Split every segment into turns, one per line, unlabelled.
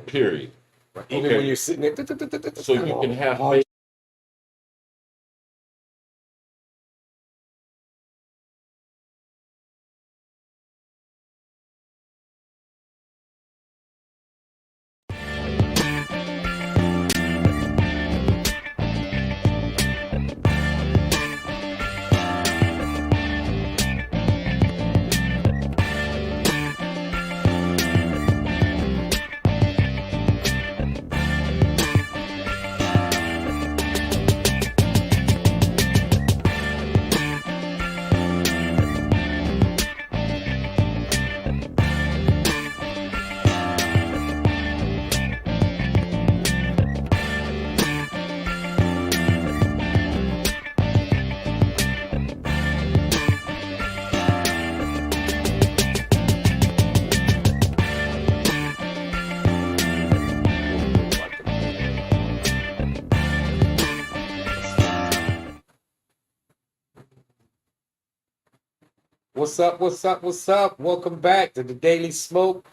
Period.
Right. Even when you're sitting there.
So you can have faith.
What's up? What's up? What's up? Welcome back to the Daily Smoke.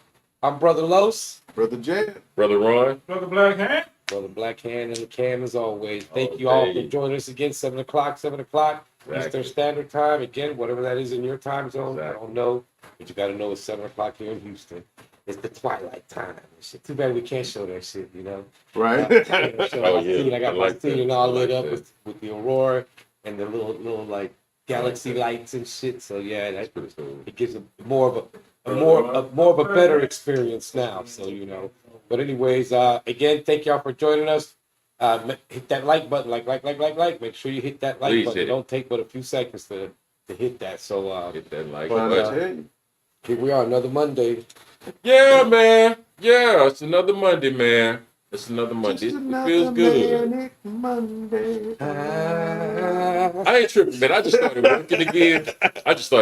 I'm Brother Los.
Brother Jay.
Brother Ron.
Brother Black Hand.
Brother Black Hand in the cam as always. Thank you all for joining us again. 7 o'clock Eastern Standard Time. Again, whatever that is in your time zone. I don't know, but you got to know it's 7 o'clock here in Houston. It's the twilight time. Shit. Too bad we can't show that shit, you know?
Right.
I got my ceiling all lit up with the aurora and the little like galaxy lights and shit. So yeah, that's pretty cool. It gives a more of a better experience now. So you know. But anyways, again, thank y'all for joining us. Hit that like button, like. Make sure you hit that like button. It don't take but a few seconds to hit that. So
hit that like button.
Here we are, another Monday.
Yeah, man. Yeah, it's another Monday, man. It's another Monday. It feels good.
Monday.
I ain't tripping, man. I just started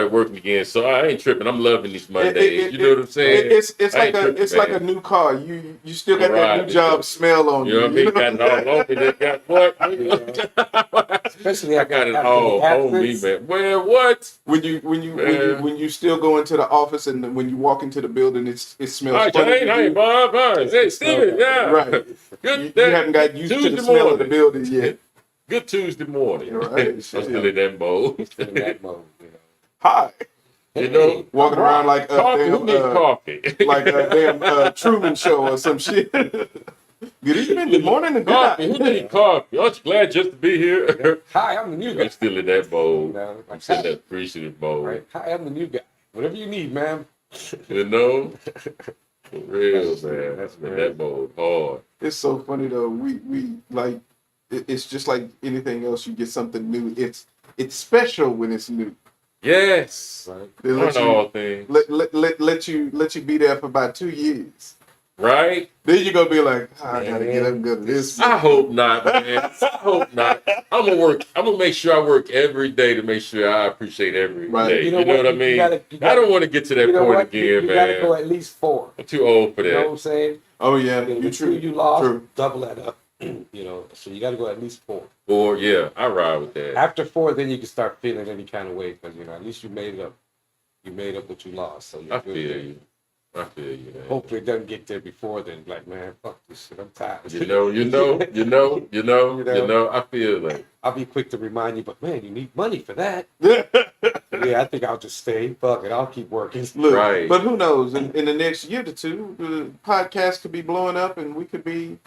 working again. So I ain't tripping. I'm loving these Mondays. You know what I'm saying?
It's like a new car. You still got that new job smell on you.
You know what I mean? Got it all on me. They got what?
Especially
I got it all on me, man. Well, what?
When you still go into the office and when you walk into the building, it smells.
Hi, Jane. Hey, Bob. Hey, Steven. Yeah.
Right.
Good.
You haven't got used to the smell of the building yet.
Good Tuesday morning.
Right.
I'm still in that mode.
Hi.
You know,
walking around like
coffee. Who needs coffee?
Like a damn Truman Show or some shit. Good evening, good morning, and good night.
Who needs coffee? Aren't you glad just to be here?
Hi, I'm the new guy.
I'm still in that mode.
No,
I'm still in that appreciative mode.
Right. Hi, I'm the new guy. Whatever you need, ma'am.
You know? For real, man. That's in that mode hard.
It's so funny though. We like it's just like anything else. You get something new. It's special when it's new.
Yes.
Right.
They
let you be there for about 2 years.
Right?
Then you're gonna be like, I gotta get up and go to this.
I hope not, man. I hope not. I'm gonna make sure I work every day to make sure I appreciate every day. You know what I mean? I don't want to get to that point again, man.
You gotta go at least 4.
I'm too old for that.
You know what I'm saying?
Oh yeah,
you true. You lost, double that up. You know, so you gotta go at least 4.
4, yeah, I ride with that.
After 4, then you can start feeling any kind of way because you know at least you made it up. You made up what you lost. So
I feel you. I feel you, man.
Hopefully it doesn't get there before then. Like, man, fuck this shit. I'm tired.
You know. I feel like
I'll be quick to remind you, but man, you need money for that. Yeah, I think I'll just stay. Fuck it, I'll keep working.
Look,
right.
But who knows? In the next year to 2, the podcast could be blowing up, and we could be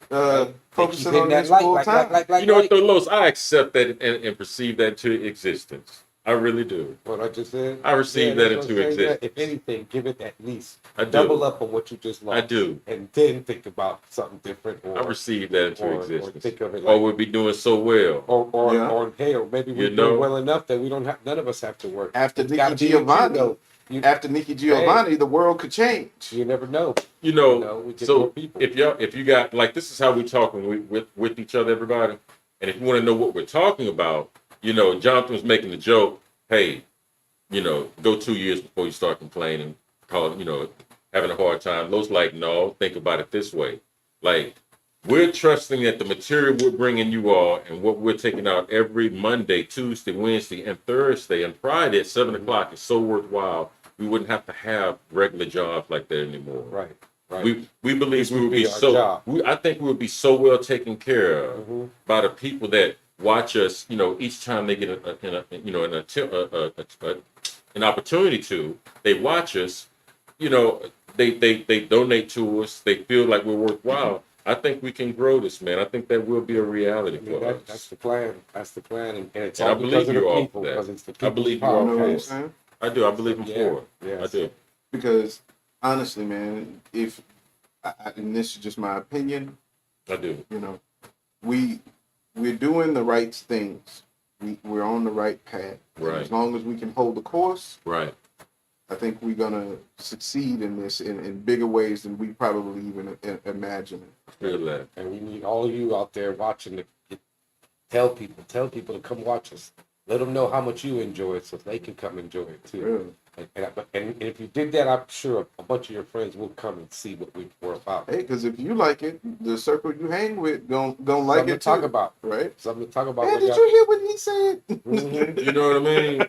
focusing on this full time.
You know what, though, Los? I accept that and perceive that into existence. I really do.
What I just said?
I received that into existence.
If anything, give it at least
double
up on what you just lost.
I do.
And then think about something different.
I received that into existence.
Or think of it like,
we'll be doing so well.
Or hey, or maybe we're doing well enough that we don't have, none of us have to work.
After Nikki Giovanni, the world could change.
You never know.
You know, so if you got, like, this is how we talking with each other, everybody. And if you want to know what we're talking about, you know, Jonathan was making the joke, hey, you know, go 2 years before you start complaining, having a hard time. Los like, no, think about it this way. Like, we're trusting that the material we're bringing you all and what we're taking out every Monday, Tuesday, Wednesday, and Thursday, and Friday at 7 o'clock is so worthwhile. We wouldn't have to have regular jobs like that anymore.
Right.
We believe we would be I think we would be so well taken care of by the people that watch us. You know, each time they get an opportunity to, they watch us. You know, they donate to us. They feel like we're worthwhile. I think we can grow this, man. I think that will be a reality for us.
That's the plan. That's the plan, and it's
all because of the people.
Because it's the people.
I believe you all. I do. I believe in
for it.
Yeah, I do.
Because honestly, man, and this is just my opinion.
I do.
You know, we're doing the right things. We're on the right path.
Right.
As long as we can hold the course.
Right.
I think we're gonna succeed in this in bigger ways than we probably even imagine.
Feel that.
And we need all of you out there watching to tell people to come watch us. Let them know how much you enjoy it, so they can come enjoy it too.
Really?
And if you did that, I'm sure a bunch of your friends will come and see what we're about.
Hey, because if you like it, the circle you hang with gonna like it too.
Talk about,
right?
Something to talk about.
Man, did you hear what he said?
You know what I mean?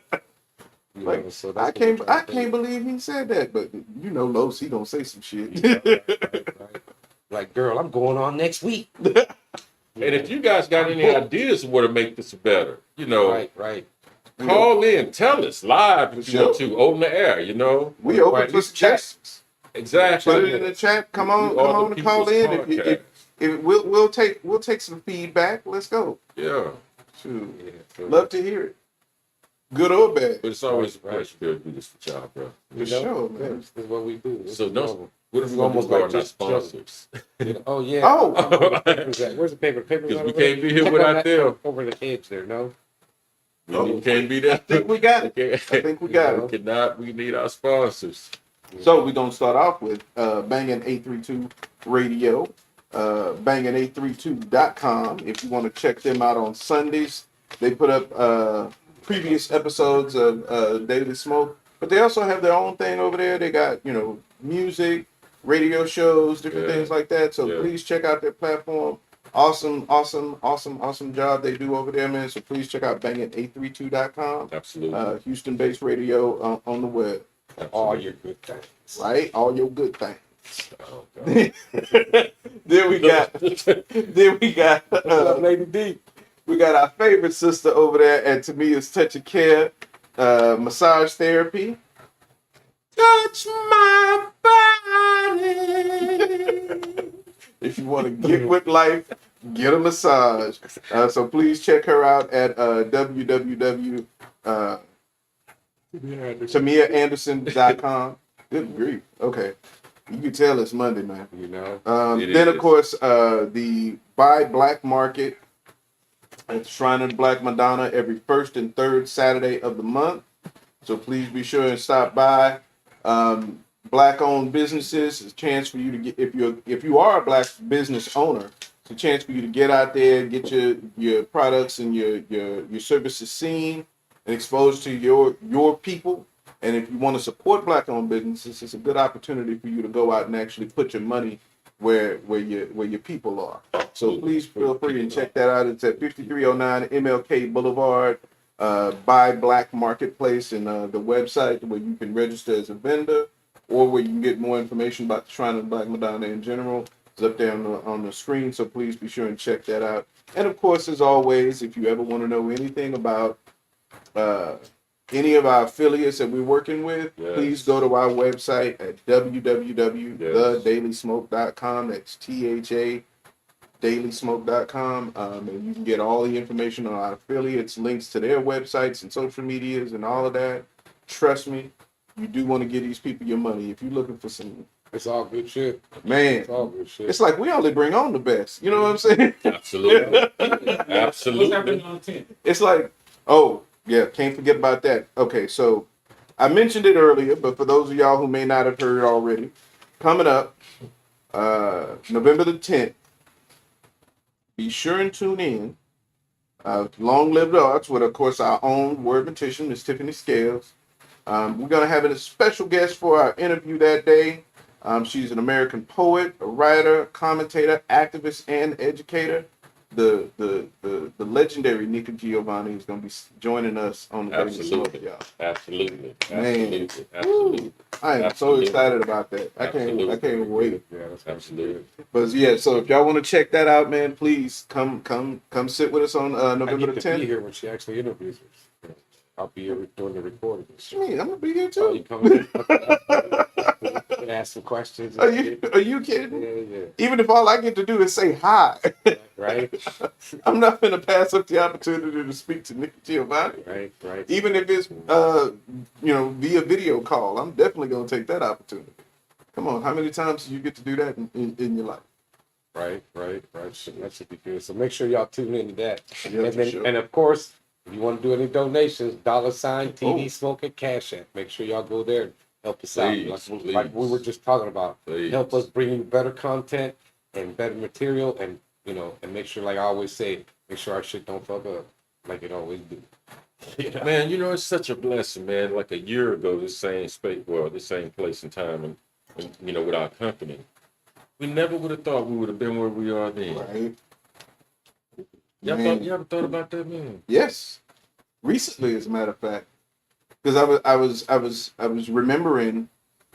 Like, so I can't believe he said that, but you know, Los, he don't say some shit.
Right. Like, girl, I'm going on next week.
And if you guys got any ideas of what to make this better, you know,
right.
Call in, tell us live if you want to, on the air. You know,
we open for suggestions.
Exactly.
Put it in the chat. Come on and call in. If we'll take some feedback. Let's go.
Yeah.
Shoot. Love to hear it. Good or bad.
But it's always a pleasure to do this for y'all, bro.
For sure, man.
This is what we do.
So what if we almost like our sponsors?
Oh yeah.
Oh.
Where's the paper?
Because we can't be here without them.
Over the edge there, no?
We can't be there.
I think we got it. I think we got it.
We need our sponsors.
So we're going to start off with Bangin' 832 Radio, bangin832.com. If you want to check them out on Sundays, they put up previous episodes of Daily Smoke, but they also have their own thing over there. They got, you know, music, radio shows, different things like that. So please check out their platform. Awesome job they do over there, man. So please check out bangin832.com.
Absolutely.
Houston-based radio on the web.
All your good things.
Right? All your good things.
Oh, God.
Then we got
What's up, Lady D?
We got our favorite sister over there at Tamia's Touch of Care Massage Therapy. Touch my body. If you want to get with life, get a massage. So please check her out at www.tamiaanderson.com. Good grief. Okay. You can tell it's Monday, man.
You know.
Then, of course, the Buy Black Market at the Shrine of the Black Madonna every first and third Saturday of the month. So please be sure and stop by. Black-owned businesses, it's a chance for you to get, if you are a black business owner, it's a chance for you to get out there, get your products and your services seen and exposed to your people. And if you want to support black-owned businesses, it's a good opportunity for you to go out and actually put your money where your people are. So please feel free and check that out. It's at 5309 MLK Boulevard, Buy Black Marketplace, and the website where you can register as a vendor, or where you can get more information about the Shrine of the Black Madonna in general. It's up there on the screen, so please be sure and check that out. And of course, as always, if you ever want to know anything about any of our affiliates that we're working with, please go to our website at www.thedailysmoke.com. That's THA dailysmoke.com, and you can get all the information on our affiliates, links to their websites and social medias and all of that. Trust me, you do want to give these people your money. If you're looking for some,
it's all good shit,
man.
It's all good shit.
It's like we only bring on the best. You know what I'm saying?
Absolutely. Absolutely.
It's like, oh yeah, can't forget about that. Okay, so I mentioned it earlier, but for those of y'all who may not have heard already, coming up November the 10th, be sure and tune in. Long Live the Arts with, of course, our own word mortician, Miss Tiffany Scales. We're going to have a special guest for our interview that day. She's an American poet, a writer, commentator, activist, and educator. the legendary Nico Giovanni is going to be joining us on the Daily Smoke, y'all.
Absolutely.
Man.
Absolutely.
I am so excited about that. I can't wait.
Yeah, that's
Absolutely.
But yeah, so if y'all want to check that out, man, please come sit with us on November the
I get to be
10th.
here when she actually interviews us. I'll be here doing the recording.
What you mean? I'm gonna be here
Oh, you
too.
coming in? Okay. Ask some questions.
Are you kidding?
Yeah.
Even if all I get to do is say hi,
Right.
I'm not gonna pass up the opportunity to speak to Nick Giovanni.
Right.
Even if it's via video call, I'm definitely gonna take that opportunity. Come on, how many times do you get to do that in your life?
Right. That should be good. So make sure y'all tune into that.
Yeah,
and
for
then,
sure.
and of course, if you want to do any donations, $TD
Oh.
Smoke at Cash App. Make sure y'all go there and help us out.
Please,
Like we were just talking about.
Please.
Help us bring you better content and better material, and and make sure, like I always say, make sure our shit don't fuck up like it always do.
Man, it's such a blessing, man. Like a year ago, this same space, the same place and time, and with our company, we never would have thought we would have been where we are then.
Right.
You ever thought about that, man?
Yes. Recently, as a matter of fact, because I was remembering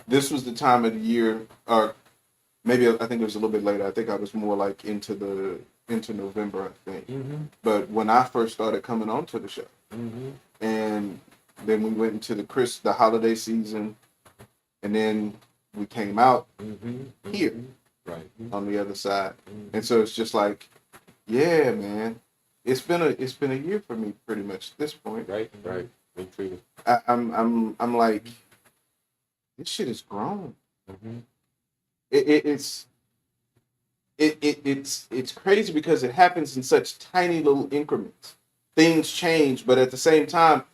this was the time of the year, or maybe I think it was a little bit later. I think I was more like into November, I think.
Mm-hmm.
But when I first started coming onto the show,
Mm-hmm.
and then we went into the holiday season, and then we came out
Mm-hmm.
here
Right.
on the other side,
Mm-hmm.
and so it's just like, yeah, man, it's been a year for me pretty much at this point.
Right. Me too.
I'm like, this shit is grown.
Mm-hmm.
It's crazy because it happens in such tiny little increments. Things change, but at the same time,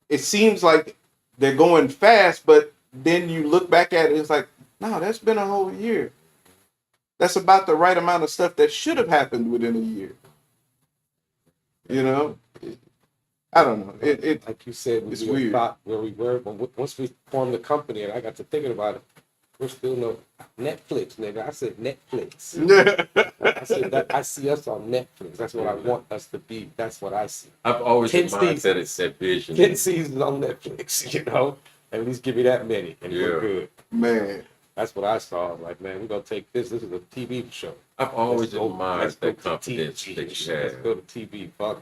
it seems like they're going fast, but then you look back at it, it's like, no, that's been a whole year. That's about the right amount of stuff that should have happened within a year. I don't know. It
Like you said,
it's
we
weird.
thought where we were, but once we formed the company, and I got to thinking about it, we're still no Netflix, nigga. I said Netflix. I said that I see us on Netflix. That's what I want us to be. That's what I see.
I've always
10
admired that
seasons.
it's that vision.
10 seasons on Netflix, At least give me that many, and we're good.
Man,
That's what I saw. Like, man, we're gonna take this. This is a TV show.
I've always
Let's
admired
go
that
to
confidence
TV.
that you
Let's
have.
go to TV. Fuck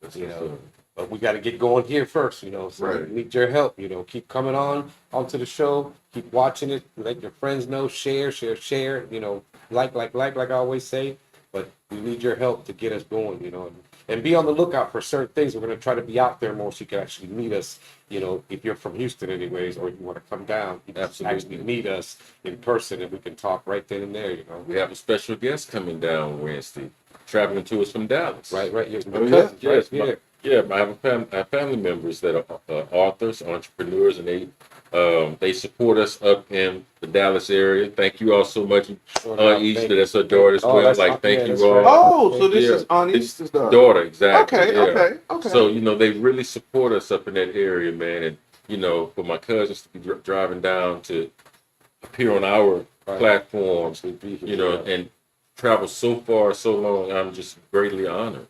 it. But we got to get going here first, So
Right.
we need your help, Keep coming onto the show. Keep watching it. Let your friends know. Share. Like I always say. But we need your help to get us going, And be on the lookout for certain things. We're going to try to be out there more so you can actually meet us, if you're from Houston anyways, or you want to come down, you can
Absolutely.
actually meet us in person and we can talk right then and there,
We have a special guest coming down Wednesday, traveling to us from Dallas.
Right. Your
Oh, yeah?
cousins,
Yes,
right?
I have family members that are authors, entrepreneurs, and they support us up in the Dallas area. Thank you all so much. Easter, that's her daughter as well. Thank you all.
oh, so this
Yeah.
is on Easter's
Daughter, exactly.
Okay,
yeah.
okay.
So they really support us up in that area, man. And for my cousins to be driving down to appear on our platforms, and travel so far, so long, I'm just greatly honored.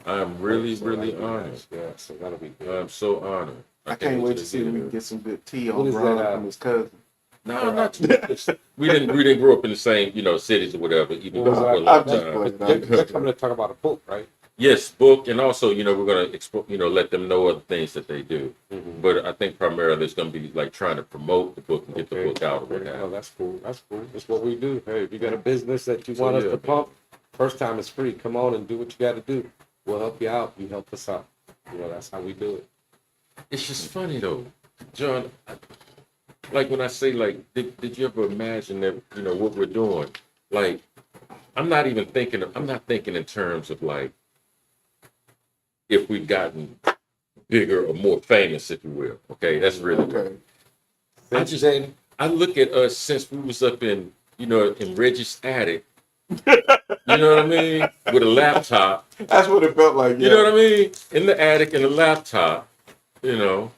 I'm really honored.
Yeah, so that'll be good.
I'm so honored.
I can't wait to see if we can get some good tea on
What is
Ron
that,
from his cousin.
No, not too much. We didn't grow up in the same, cities or whatever, even
What was
for a
that?
long
I'm just
time.
playing.
They're coming to talk about a book, right?
Yes, book, and also, we're gonna let them know other things that they do.
Mm-hmm.
But I think primarily it's gonna be like trying to promote the book and get the book out or what have
Oh,
you.
that's cool. That's what we do. Hey, if you got a business that you want us to pump, first time it's free. Come on and do what you got to do. We'll help you out. You help us out. That's how we do it.
It's just funny though, John. Like when I say did you ever imagine that what we're doing? Like, I'm not thinking in terms of like if we've gotten bigger or more famous, if you will. Okay, that's really
Okay.
I look at us since we was up in Reggie's attic. You know what I mean? With a laptop.
That's what it felt like.
You know what I mean? In the attic and a laptop.
Right.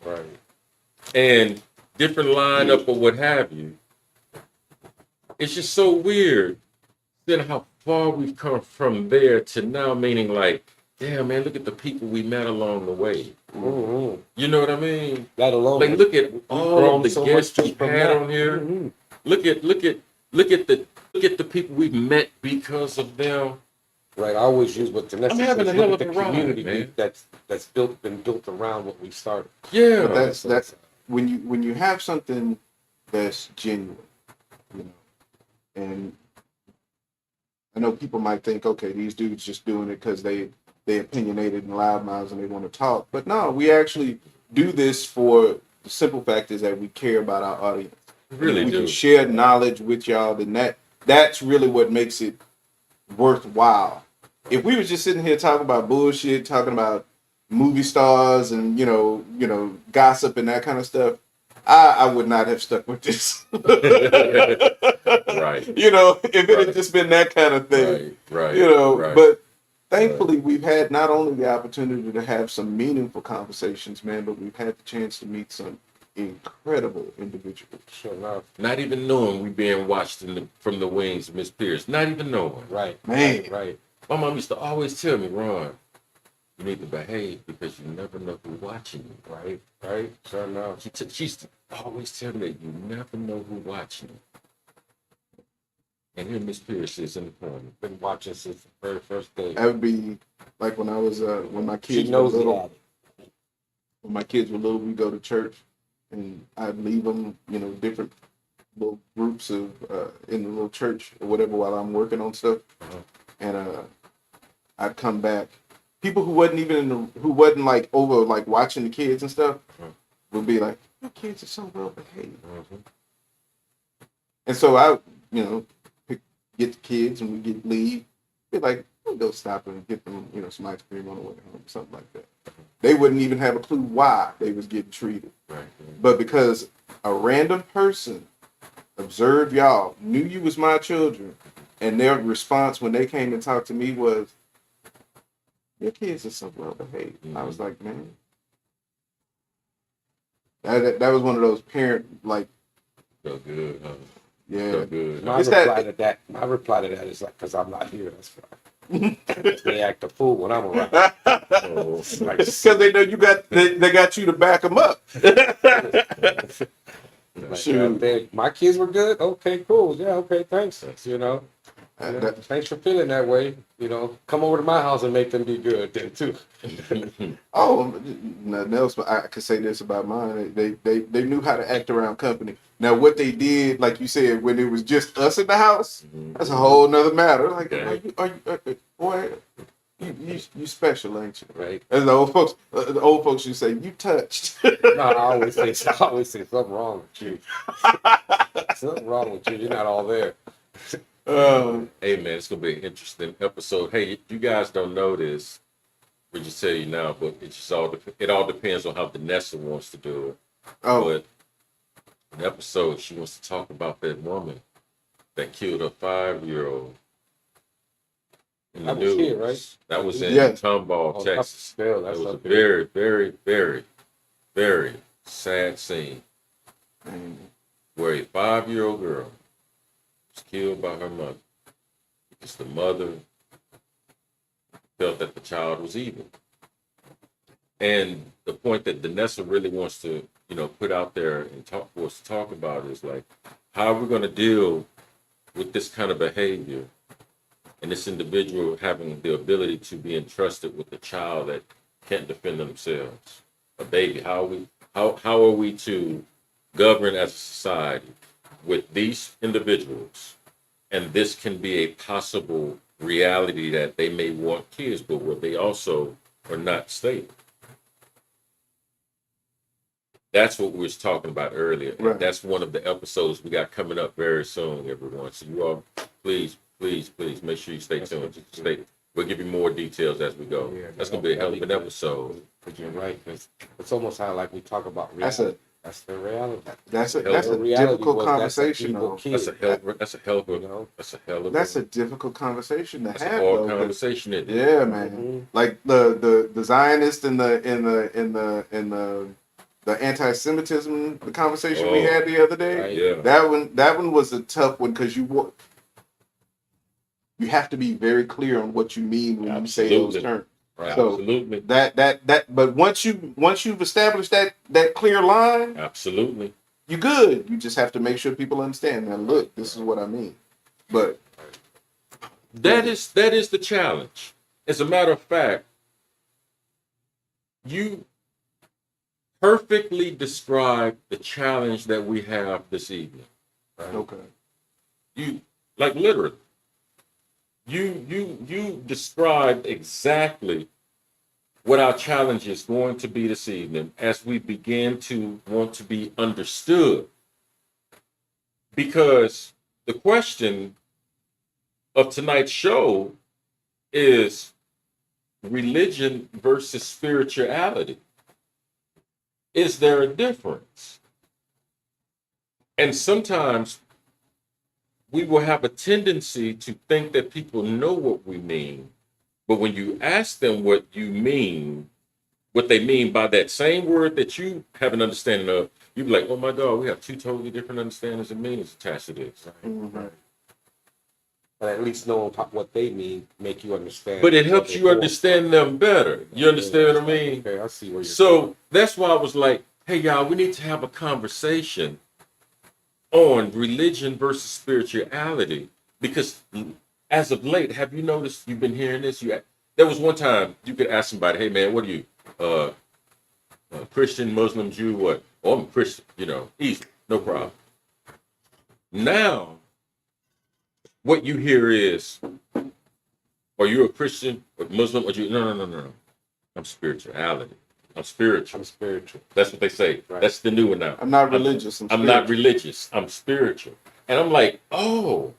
And different lineup or what have you. It's just so weird. Then how far we've come from there to now, meaning like, damn, man, look at the people we met along the way.
Mm-hmm.
You know what I mean?
That alone.
Like, look at all of the
so
guests
much
we've
from
had
that.
on here.
Mm-hmm.
Look at the people we've met because of them.
Right, I always use what Vanessa
I'm having
says.
a hell
Look
of
at
a
the
ride,
community
man.
that's been built around what we started.
Yeah.
But that's when you have something that's genuine, you know, and I know people might think, okay, these dudes just doing it because they opinionated and loudmouths and they want to talk. But no, we actually do this for the simple fact is that we care about our audience.
Really
we
do.
can share knowledge with y'all, then that's really what makes it worthwhile. If we was just sitting here talking about bullshit, talking about movie stars and you know gossip and that kind of stuff, I would not have stuck with this.
Right.
You know, if it had just been that kind of thing.
Right.
You know,
Right.
but thankfully we've had not only the opportunity to have some meaningful conversations, man, but we've had the chance to meet some incredible individuals.
Sure enough.
Not even knowing we being watched from the wings of Miss Pierce. Not even knowing.
Right.
Man.
Right.
My mom used to always tell me, Ron, you need to behave because you never know who's watching you.
Right. Right. Sure enough.
She used to always tell me that you never know who's watching you. And here Miss Pierce is in the corner.
Been watching since the very first day.
That would be like when I was when my
She
kids were
knows
little.
that.
When my kids were little, we go to church, and I'd leave them, you know, different little groups of in the little church or whatever while I'm working on stuff, and I'd come back. People who wasn't even who wasn't like over like watching the kids and stuff would be like, "Your kids are so well behaved," and so I, you know, get the kids and we get leave. Be like, we'll go stop and get them, you know, some ice cream on the way home, something like that. They wouldn't even have a clue why they was getting treated.
Right.
But because a random person observed y'all, knew you was my children, and their response when they came and talked to me was, your kids are so well behaved. I was like, man. That was one of those parent, like,
So good, huh?
yeah.
So good.
My reply to that is like, because I'm not here, that's why. They act a fool when I'm around.
Oh,
Like,
Because they know they got you to back them up.
like,
Shoot.
my kids were good. Okay, cool. Yeah, okay, thanks. You know, thanks for feeling that way. You know, come over to my house and make them be good then too.
Oh, nothing else. But I could say this about mine. They knew how to act around company. Now, what they did, like you said, when it was just us in the house, that's a whole nother matter. Like, are you boy, you special, ain't you?
Right.
As the old folks used to say, you touched.
No, I always say something wrong with you. Something wrong with you. You're not all there.
Hey man, it's gonna be an interesting episode. Hey, you guys don't know this. We just tell you now, but it all depends on how Vanessa wants to do it.
Oh,
But an episode, she wants to talk about that woman that killed a 5-year-old. In the
That was
news.
here, right?
That was in
Yes.
Tomball, Texas.
Still,
It
that's
was a
up there.
very, very, very, very sad scene where a 5-year-old girl was killed by her mother because the mother felt that the child was evil. And the point that Vanessa really wants to, put out there and talk for us to talk about is like, how are we going to deal with this kind of behavior and this individual having the ability to be entrusted with a child that can't defend themselves, a baby? How are we to govern as a society with these individuals? And this can be a possible reality that they may want kids, but where they also are not stable. That's what we was talking about earlier.
Right.
And that's one of the episodes we got coming up very soon, everyone. So you all, please make sure you stay tuned. We'll give you more details as we go.
Yeah,
that's going to be a hell of an episode.
But you're right. It's almost how like we talk about reality. That's the reality.
That's a
reality
difficult
was
conversation,
that's an evil
though.
kid.
That's a hell of a
That's a difficult conversation to
that's
have.
a hard
though,
conversation. Isn't it?
yeah, man.
Mhm.
Like the Zionist and the anti-Semitism, the conversation we had the other day.
Right.
Yeah.
That one was a tough one because you have to be very clear on what you mean when you say those terms.
Right.
So
Absolutely.
But once you've established that clear line,
absolutely,
you're good. You just have to make sure people understand. Now, look, this is what I mean. But
that is the challenge. As a matter of fact, you perfectly describe the challenge that we have this evening. Right?
okay.
You like literally. You described exactly what our challenge is going to be this evening as we begin to want to be understood. Because the question of tonight's show is religion versus spirituality. Is there a difference? And sometimes we will have a tendency to think that people know what we mean. But when you ask them what you mean, what they mean by that same word that you have an understanding of, you be like, oh my God, we have two totally different understandings and meanings attached to this.
Right. But at least knowing what they mean make you understand.
But it helps you understand them better. You understand what I mean?
Okay, I see where you're
So that's why I was like, hey y'all, we need to have a conversation on religion versus spirituality. Because as of late, have you noticed, you've been hearing this? There was one time you could ask somebody, hey man, what are you? Christian, Muslim, Jew, what? Oh, I'm a Christian, easy, no problem. Now, what you hear is, are you a Christian, or Muslim, or Jew? No. I'm spirituality. I'm spiritual.
I'm spiritual.
That's what they say. Right. That's the new one now.
I'm not religious.
I'm not religious. I'm spiritual. And I'm like, oh,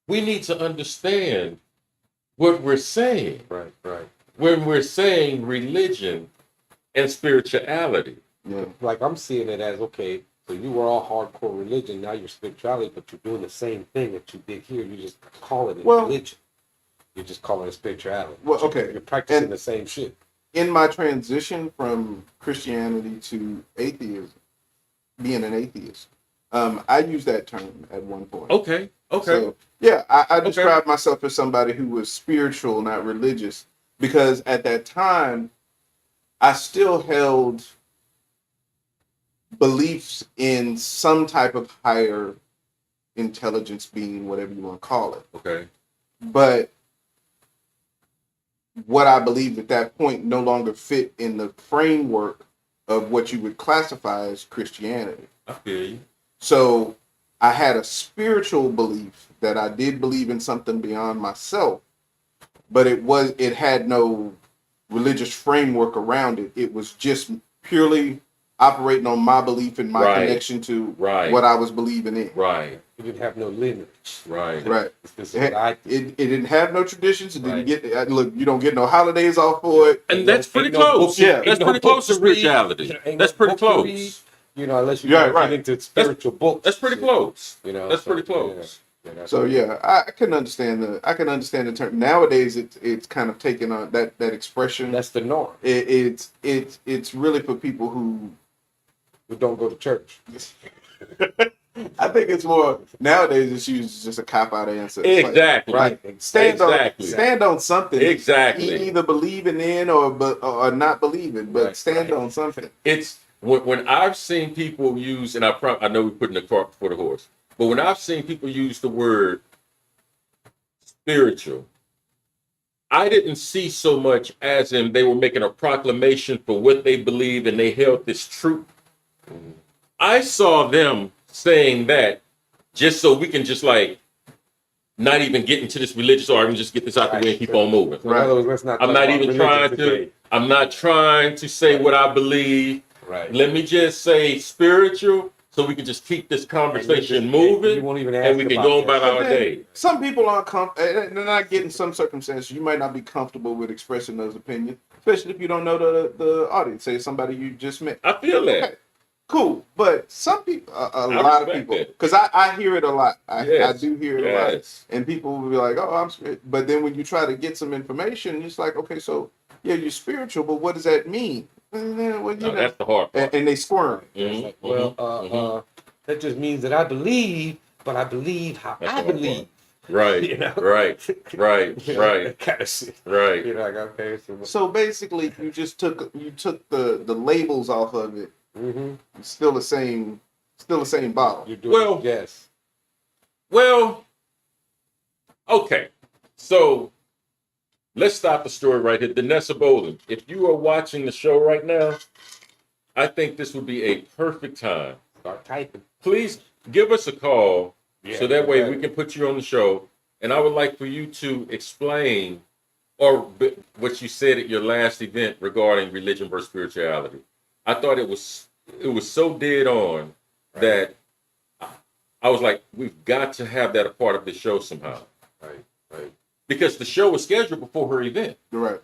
we need to understand what we're saying.
Right.
When we're saying religion and spirituality.
Yeah.
Like I'm seeing it as, okay, so you were all hardcore religion, now you're spirituality, but you're doing the same thing that you did here. You just call it religion. You just call it a spirituality.
Well, okay.
You're practicing the same shit.
In my transition from Christianity to atheism, being an atheist, I used that term at one point.
Okay.
So, yeah, I described myself as somebody who was spiritual, not religious, because at that time, I still held beliefs in some type of higher intelligence being, whatever you want to call it.
Okay.
But what I believed at that point no longer fit in the framework of what you would classify as Christianity.
I feel you.
So I had a spiritual belief that I did believe in something beyond myself, but it had no religious framework around it. It was just purely operating on my belief and my connection to what I was believing in.
Right.
You didn't have no lineage.
Right.
It didn't have no traditions. It didn't get look. You don't get no holidays off for it.
And that's pretty close. That's pretty close to spirituality. That's pretty close.
Unless you get into spiritual books.
That's pretty close. That's pretty close.
So yeah, I can understand the term. Nowadays, it's kind of taken on that expression.
That's the norm.
It's really for people who
don't go to church.
I think it's more nowadays. It's used as just a cop out answer.
Exactly.
Like, stand on something.
Exactly.
Either believing in or not believing, but stand on something.
It's when I've seen people use, and I know we're putting the cart before the horse, but when I've seen people use the word spiritual, I didn't see so much as in they were making a proclamation for what they believe and they held this truth. I saw them saying that just so we can just like not even get into this religious argument, just get this out the way and keep on moving. I'm not even I'm not trying to say what I believe.
Right.
Let me just say spiritual so we can just keep this conversation moving and we can go about our day.
Some people aren't they're not getting some circumstances. You might not be comfortable with expressing those opinions, especially if you don't know the audience. Say somebody you just met.
I feel that.
Okay. Cool, but some people, a lot of people, because I hear it a lot. I do hear it a lot, and people will be like, "Oh, I'm spiritual," but then when you try to get some information, it's like, "Okay, so yeah, you're spiritual, but what does that mean?" Well,
that's the hard part.
And they squirm.
That just means that I believe, but I believe how I believe.
Right.
You know?
Right. Right.
You know,
Right.
that kind of shit.
Right.
You know, like, okay,
So basically, you just took the labels off of it.
mm-hmm.
It's still the same bottle.
You're doing
Well,
yes.
Well, okay. So let's stop the story right here. Danessa Bowling, if you are watching the show right now, I think this would be a perfect time.
Start typing.
Please give us a call so that way we
better.
can put you on the show. And I would like for you to explain what you said at your last event regarding religion versus spirituality. I thought it was so dead on that I was like, we've got to have that a part of the show somehow.
Right.
Because the show was scheduled before her event.
Right.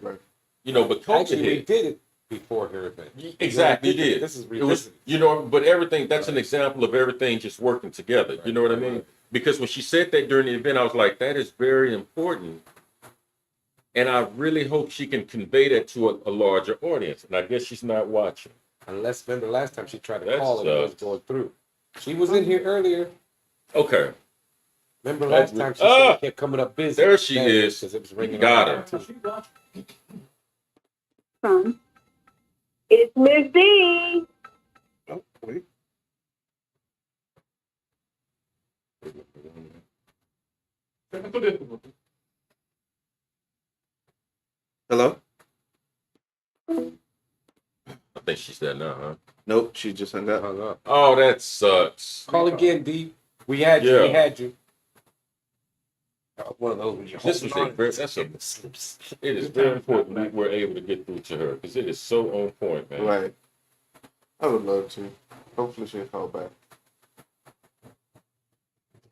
You know, but COVID
Actually, we
hit.
did it before her event.
Exactly, you did.
This is
It was, but everything, that's an example of everything just working together. You know what I mean?
Right.
Because when she said that during the event, I was like, that is very important. And I really hope she can convey that to a larger audience. And I guess she's not watching.
Unless, remember last time she tried to
That
call and it was
sucks.
going through. She was in here earlier.
Okay.
Remember last time she said it kept coming up busy.
There she is.
Because it was ringing
Got
on
her.
It's Miss D.
Oh, wait.
Hello?
I think she's there now, huh?
Nope, she just hung up.
Hung up.
Oh, that sucks.
Call again, D. We had you.
Yeah.
We had you. One of those. When you're
This was
holding on,
it is very important that we're able to get through to her because it is so on point, man.
Right. I would love to. Hopefully she'll call back.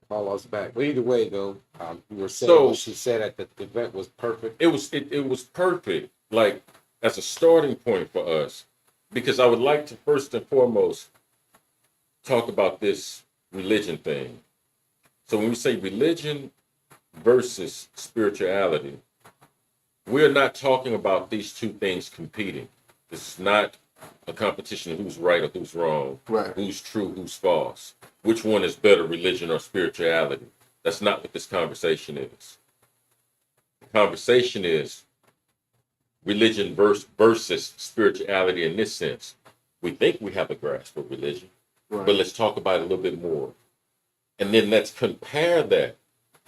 Call us back. But either way, though, you were saying
So-
what she said at the event was perfect.
It was perfect, like as a starting point for us, because I would like to first and foremost talk about this religion thing. So when we say religion versus spirituality, we're not talking about these two things competing. It's not a competition of who's right or who's wrong,
Right.
who's true, who's false, which one is better, religion or spirituality. That's not what this conversation is. The conversation is religion versus spirituality in this sense. We think we have a grasp of religion,
Right.
but let's talk about it a little bit more. And then let's compare that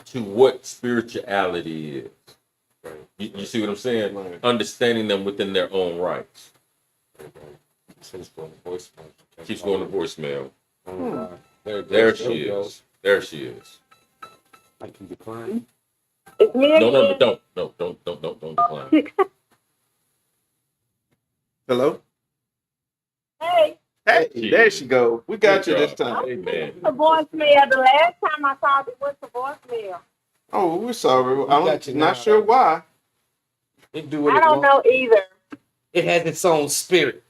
to what spirituality is.
Right.
You see what I'm saying?
Right.
Understanding them within their own rights.
She's going to voicemail.
Keeps going to voicemail.
There it goes.
There
it
she
goes.
is. There she is.
I can decline.
It's me
No,
again.
don't decline.
Hello?
Hey,
Hey, there she go. We got you
Good
this
job.
time.
Amen.
the voicemail. The last time I called, it went to voicemail.
Oh, we're sorry.
We got you
I'm
now,
not sure
though.
why.
It do what
I
it
don't
wants.
know either.
It has its own spirit.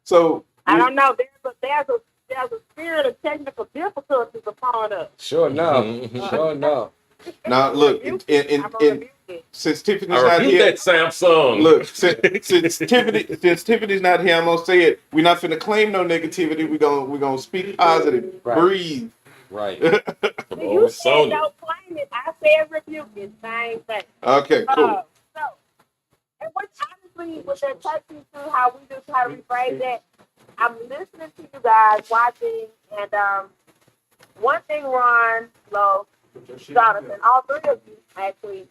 So
I don't know. There's a spirit of technical difficulties upon us.
Sure enough.
Mhm.
Sure enough.
now look,
I'm
in
rebuking it.
since Tiffany's
I
not
repeat
here.
that Samsung.
Look, since Tiffany's not here, I'm gonna say it. We're not finna claim no negativity. We're gonna speak positive.
Right.
Breathe.
Right.
Come
You
on,
said
Sony.
don't claim it. I said rebuke it. Same thing.
Okay, cool.
So, and what honestly, what that takes me through how we just try to rephrase that, I'm listening to you guys, watching, and one thing, Ron, Lo, Jonathan, all three of you actually,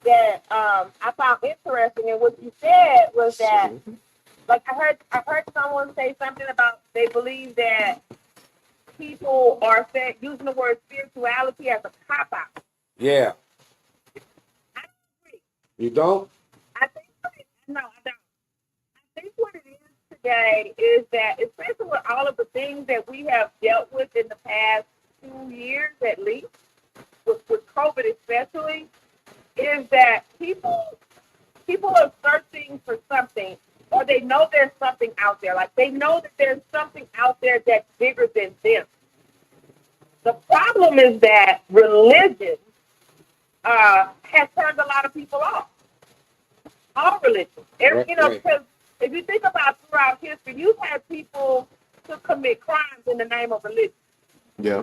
that I found interesting, and what you said was that, like I heard someone say something about they believe that people are using the word spirituality as a cop out.
Yeah.
I don't agree.
You don't?
I think no, I don't. I think what it is today is that, especially with all of the things that we have dealt with in the past 2 years at least, with COVID especially, is that people are searching for something, or they know there's something out there. Like they know that there's something out there that's bigger than them. The problem is that religion has turned a lot of people off. All religions.
Right,
Because if you think about throughout history, you've had people to commit crimes in the name of religion.
Yeah.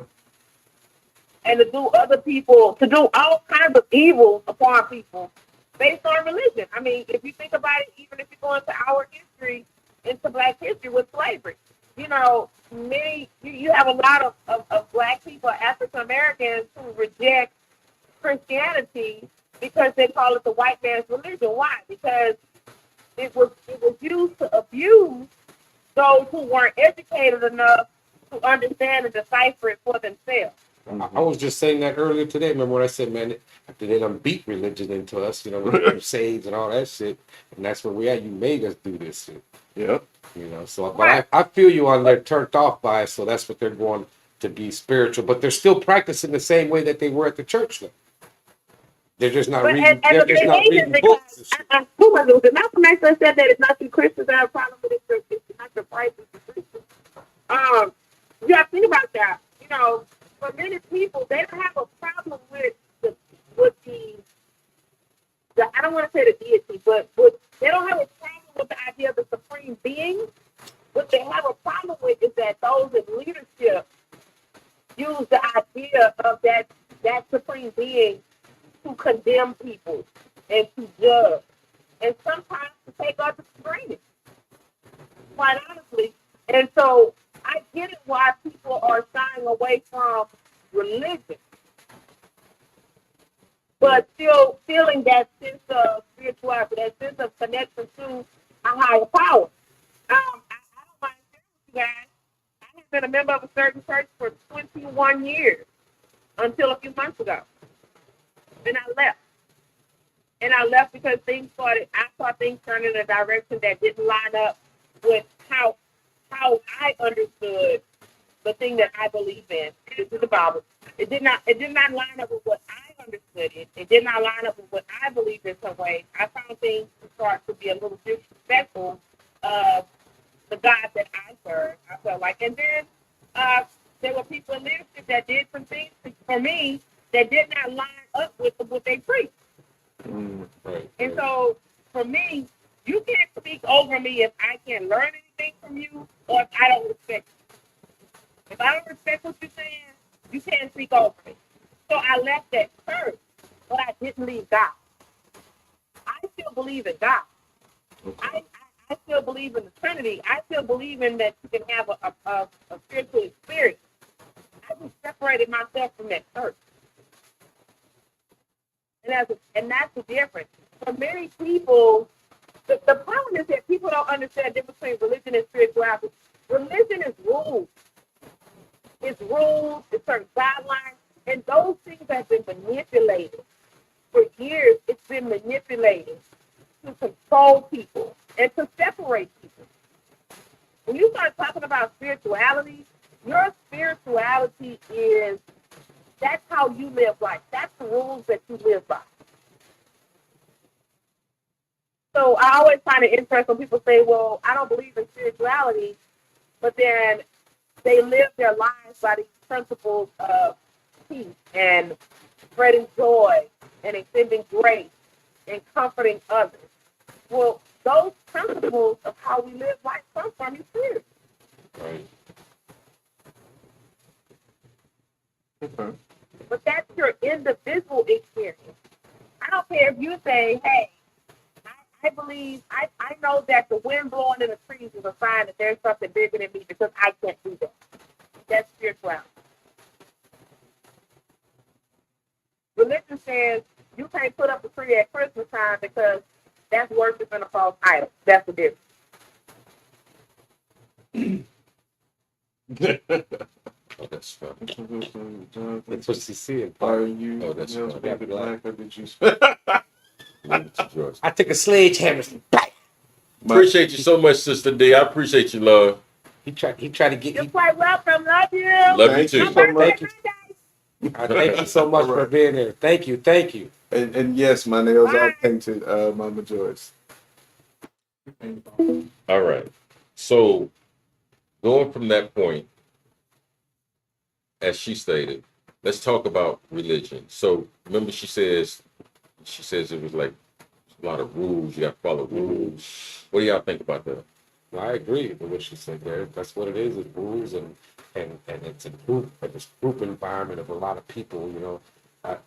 and to do all kinds of evil upon people based on religion. I mean, if you think about it, even if you go into our history, into Black history with slavery, you know, you have a lot of Black people, African Americans, who reject Christianity because they call it the white man's religion. Why? Because it was used to abuse those who weren't educated enough to understand and decipher it for themselves.
I was just saying that earlier today. Remember what I said, man? After they done beat religion into us, you know, with crusades and all that shit, and that's where we at. You made us do this shit.
Yep.
You know, so but I feel you on they're turned off by it, so that's what they're going to be spiritual, but they're still practicing the same way that they were at the church though. They're just not reading. They're just not reading books.
Who was it? Malcolm X said that it's not you Christians that have a problem with it. It's not the price of the Christians. You have to think about that. You know, for many people, they don't have a problem with the I don't want to say the deity, but they don't have a problem with the idea of the supreme being. What they have a problem with is that those in leadership use the idea of that supreme being to condemn people and to judge, and sometimes to take others for granted, quite honestly. And so I get it why people are shying away from religion, but still feeling that sense of spirituality, that sense of connection to a higher power. I don't mind sharing with you guys. I have been a member of a certain church for 21 years until a few months ago. And I left. And I left because I saw things turning in a direction that didn't line up with how I understood the thing that I believe in. This is the Bible. It did not line up with what I understood it. It did not line up with what I believed in some way. I found things to start to be a little disrespectful of the God that I serve, I felt like. And then there were people in leadership that did some things for me that did not line up with what they preach.
Right.
And so, for me, you can't speak over me if I can't learn anything from you or if I don't respect you. If I don't respect what you're saying, you can't speak over me. So I left that church, but I didn't leave God. I still believe in God. I still believe in the Trinity. I still believe in that you can have a spiritual experience. I just separated myself from that church. And that's the difference. For many people, the problem is that people don't understand the difference between religion and spirituality. Religion is rules. It's rules, it's certain guidelines, and those things have been manipulated. For years, it's been manipulated to control people and to separate people. When you start talking about spirituality, your spirituality is, that's how you live life. That's the rules that you live by. So I always find it interesting when people say, well, I don't believe in spirituality, but then they live their lives by these principles of peace and spreading joy and extending grace and comforting others. Well, those principles of how we live life come from your spirit.
Right.
Okay.
But that's your individual experience. I don't care if you say, hey, I believe, I know that the wind blowing in the trees is a sign that there's something bigger than me because I can't do that. That's spirituality. Religion says you can't put up a tree at Christmas time because that's worshiping a false idol. That's the difference.
Oh, that's fun.
That's what she's seeing.
Are you?
Oh, that's
you
fine.
black or did you?
I took a sledgehammer.
Appreciate you so much, Sister D. I appreciate you, love.
He tried to get.
You're quite welcome. Love you.
Love
Thank
you
you
too.
so much.
Thank you so much for being here. Thank you.
And yes, my nails are painted, Mama Joyce.
All right. So going from that point, as she stated, let's talk about religion. So remember she says it was like a lot of rules, you gotta follow rules. What do y'all think about that?
Well, I agree with what she said there. That's what it is rules, and and it's a group, this group environment of a lot of people, you know,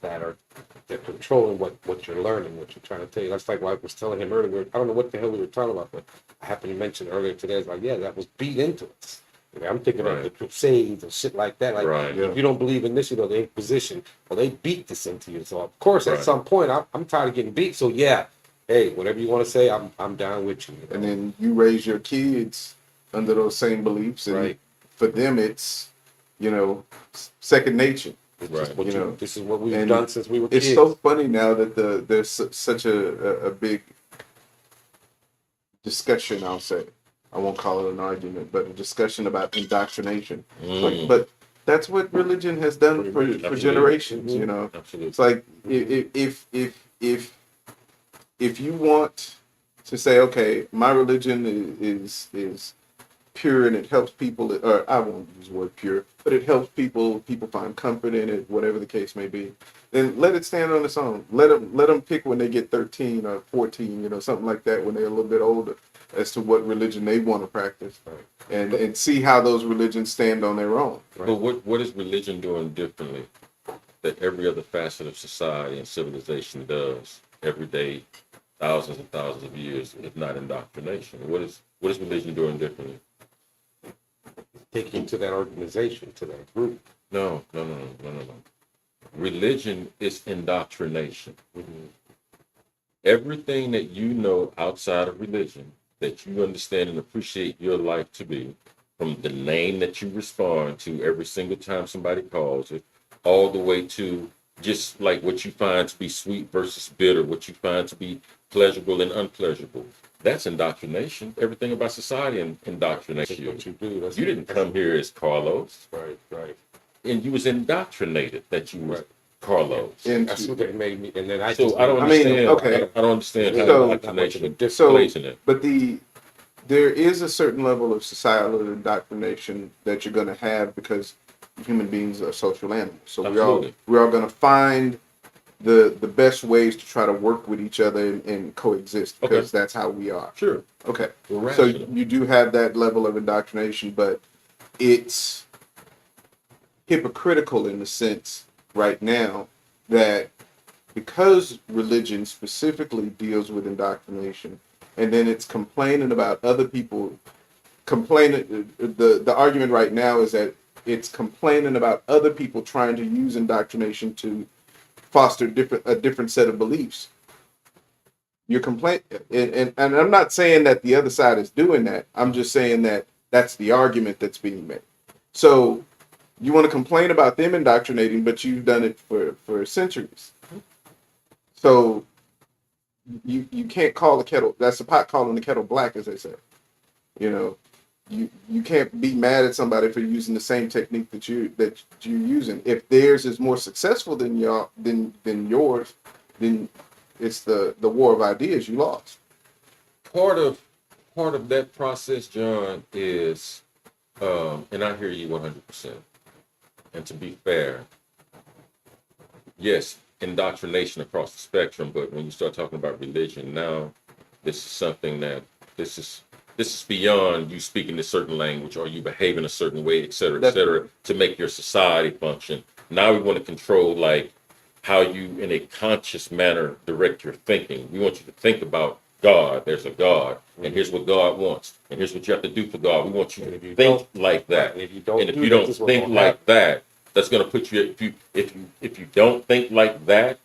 they're controlling what you're learning, what you're trying to tell you. That's like what I was telling him earlier. I don't know what the hell we were talking about, but I happened to mention earlier today. It's like, yeah, that was beat into us. I'm thinking of the Crusades and shit like that. Like, if you don't believe in this, you know, the Inquisition, well, they beat this into you. So, of course, at some point, I'm tired of getting beat. So, yeah, hey, whatever you want to say, I'm down with you. You know?
And then you raise your kids under those same beliefs, and for them, it's, you know, second nature.
This is what we've done since we were kids.
It's so funny now that there's such a big discussion, I'll say. I won't call it an argument, but a discussion about indoctrination. But that's what religion has done for generations. You know, it's like if you want to say, okay, my religion is pure and it helps people, or I won't use the word pure, but it helps people find comfort in it, whatever the case may be, then let it stand on its own. Let them pick when they get 13 or 14, you know, something like that, when they're a little bit older, as to what religion they want to practice, and see how those religions stand on their own.
But what is religion doing differently that every other facet of society and civilization does every day, thousands and thousands of years, if not indoctrination? What is religion doing differently?
Taking to that organization, to that group.
No. Religion is indoctrination. Everything that you know outside of religion, that you understand and appreciate your life to be, from the name that you respond to every single time somebody calls it, all the way to just like what you find to be sweet versus bitter, what you find to be pleasurable and unpleasurable. That's indoctrination. Everything about society indoctrinates you.
What you do.
You didn't come here as Carlos.
Right.
And you was indoctrinated that you were Carlos.
And that's what they made me. And then I
don't understand. I don't understand how indoctrination plays in it.
But there is a certain level of societal indoctrination that you're going to have, because human beings are social animals. So we're all going to find the best ways to try to work with each other and coexist, because that's how we are.
Sure.
Okay. So you do have that level of indoctrination, but it's hypocritical in the sense right now that because religion specifically deals with indoctrination, and then it's complaining about other people the argument right now is that it's complaining about other people trying to use indoctrination to foster a different set of beliefs. You're and I'm not saying that the other side is doing that. I'm just saying that that's the argument that's being made. So you want to complain about them indoctrinating, but you've done it for centuries. So you can't call the kettle, that's the pot calling the kettle black, as they say. You know, you can't be mad at somebody for using the same technique that you're using. If theirs is more successful than yours, then it's the war of ideas you lost.
Part of that process, John, is and I hear you 100%. And to be fair, yes, indoctrination across the spectrum, but when you start talking about religion now, this is something that this is beyond you speaking a certain language or you behaving a certain way, et cetera, to make your society function. Now we want to control like how you in a conscious manner direct your thinking. We want you to think about God. There's a God, and here's what God wants, and here's what you have to do for God. We want you to think like that.
And if you
don't think like that, that's going to put you. If you don't think like that,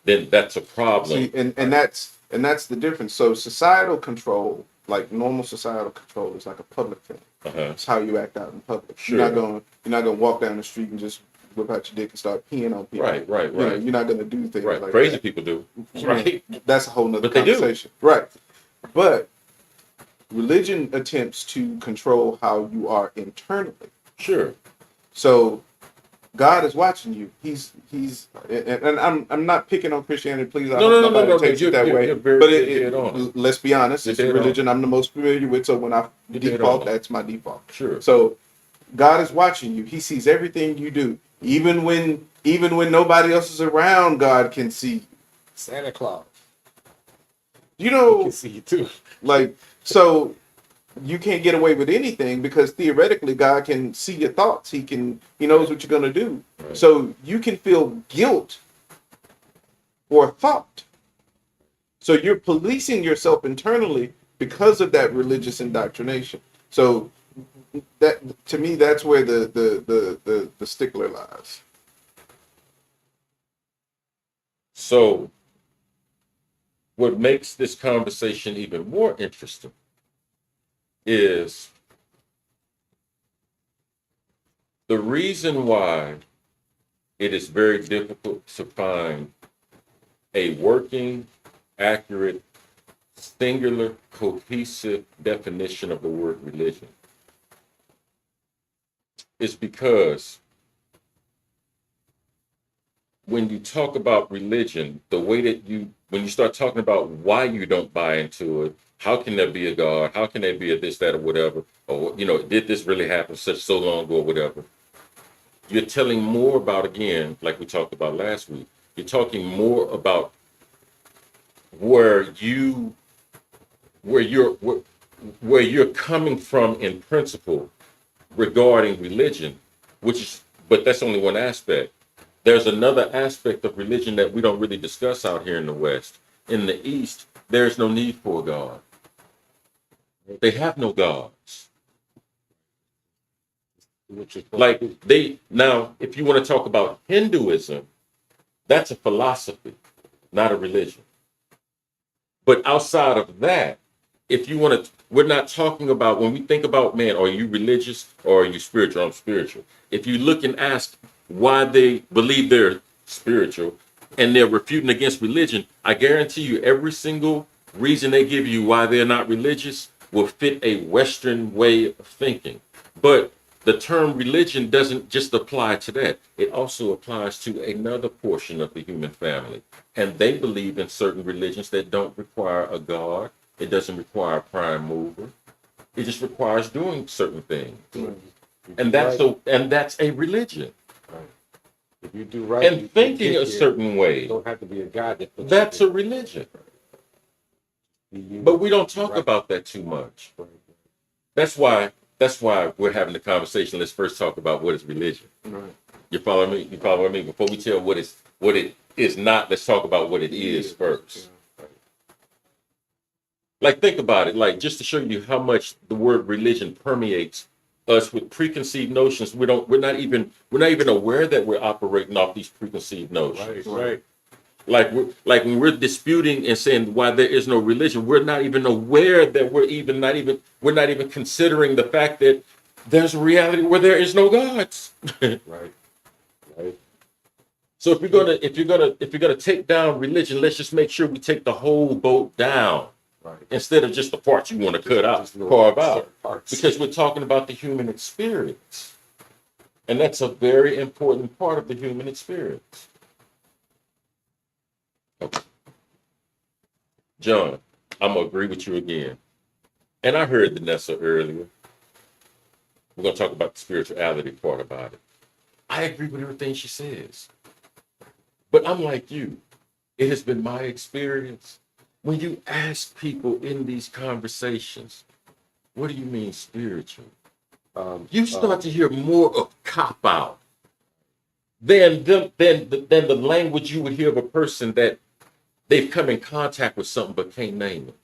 then that's a problem.
See, and that's the difference. So societal control, like normal societal control, is like a public thing. It's how you act out in public.
Sure.
You're not gonna walk down the street and just whip out your dick and start peeing on people.
Right.
You know, you're not gonna do things like
Crazy
that.
people do. Right.
That's a whole nother
But they
conversation. Right. But religion attempts to control how you are internally.
Sure.
So God is watching you. He's and I'm not picking on Christianity. Please, I hope nobody takes it that way. But let's be honest, it's a religion I'm the most familiar with. So when I default, that's my default.
Sure.
So God is watching you. He sees everything you do, even when nobody else is around. God can see you.
Santa Claus.
You know,
He can see you too.
like so. you can't get away with anything because theoretically God can see your thoughts. He knows what you're going to do.
Right.
So you can feel guilt or thought. So you're policing yourself internally because of that religious indoctrination. So that, to me, that's where the stickler lies.
So what makes this conversation even more interesting is the reason why it is very difficult to find a working, accurate, singular, cohesive definition of the word religion is because when you talk about religion, the way that when you start talking about why you don't buy into it, how can there be a God? How can there be a this, that, or whatever? Or, did this really happen so long ago or whatever? You're telling more about, again, like we talked about last week, you're talking more about where you're coming from in principle regarding religion, but that's only one aspect. There's another aspect of religion that we don't really discuss out here in the West. In the East, there's no need for a God. They have no gods. Like now, if you want to talk about Hinduism, that's a philosophy, not a religion. But outside of that, if you want to, we're not talking about, when we think about, man, are you religious or are you spiritual? I'm spiritual. If you look and ask why they believe they're spiritual and they're refuting against religion, I guarantee you every single reason they give you why they're not religious will fit a Western way of thinking. But the term religion doesn't just apply to that. It also applies to another portion of the human family. And they believe in certain religions that don't require a God. It doesn't require a prime mover. It just requires doing certain things. And that's a religion.
Right. If you do right
and thinking a certain way,
don't have to be a God.
That's a religion. But we don't talk about that too much. That's why we're having the conversation. Let's first talk about what is religion.
Right.
You follow me? Before we tell what it is not, let's talk about what it is first. Like, think about it. Like, just to show you how much the word religion permeates us with preconceived notions. We're not even aware that we're operating off these preconceived notions.
Right.
Like when we're disputing and saying why there is no religion, we're not even aware that we're not even considering the fact that there's a reality where there is no gods.
Right.
So if you're gonna take down religion, let's just make sure we take the whole boat down.
Right.
Instead of just the parts you want to carve out. Because we're talking about the human experience. And that's a very important part of the human experience. Okay. John, I'm going to agree with you again. And I heard Vanessa earlier. We're going to talk about the spirituality part about it. I agree with everything she says. But I'm like you. It has been my experience. When you ask people in these conversations, what do you mean spiritual? You start to hear more of cop out than the language you would hear of a person that they've come in contact with something but can't name it.